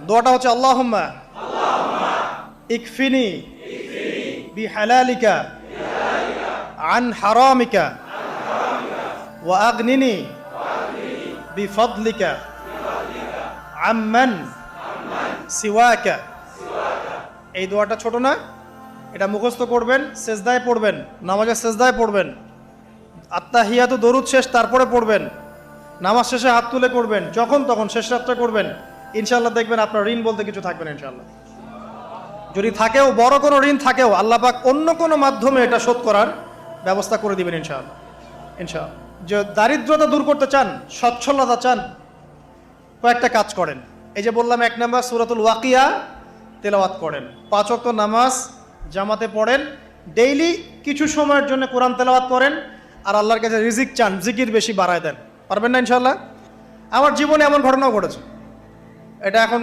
দোয়াটা হচ্ছে আল্লাহুম্মা ইকফিনি বিহালালিকা আন হারামিকা ওয়া আগনিনি বিফদলিকা আম্মান সিওয়াকা। এই দোয়াটা ছোট না, এটা মুখস্থ করবেন, সেজদায় পড়বেন, নামাজের সেজদায় পড়বেন, আত্তাহিয়াতু দরুদ শেষ তারপরে পড়বেন, নামাজ শেষে হাত তুলে করবেন, যখন তখন শেষ রাত্রে করবেন। ইনশাআল্লাহ দেখবেন আপনার ঋণ বলতে কিছু থাকবে না ইনশাআল্লাহ। যদি থাকেও, বড় কোনো ঋণ থাকেও, আল্লাহ পাক অন্য কোনো মাধ্যমে এটা শোধ করার ব্যবস্থা করে দিবেন ইনশাআল্লাহ। ইনশাআল্লাহ। যে দারিদ্রতা দূর করতে চান, সচ্ছলতা চান, কয়েকটা কাজ করেন। এই যে বললাম, 1 নাম্বার সূরাতুল ওয়াকিয়া তেলাওয়াত করেন, 5 ওয়াক্ত নামাজ জামাতে পড়েন, ডেইলি কিছু সময়ের জন্য কোরআন তেলাওয়াত করেন, আর আল্লাহর কাছে রিজিক চান, জিকির বেশি বাড়ায় দেন। পারবেন না ইনশাআল্লাহ? আমার জীবনে এমন ঘটনাও ঘটেছে, এটা এখন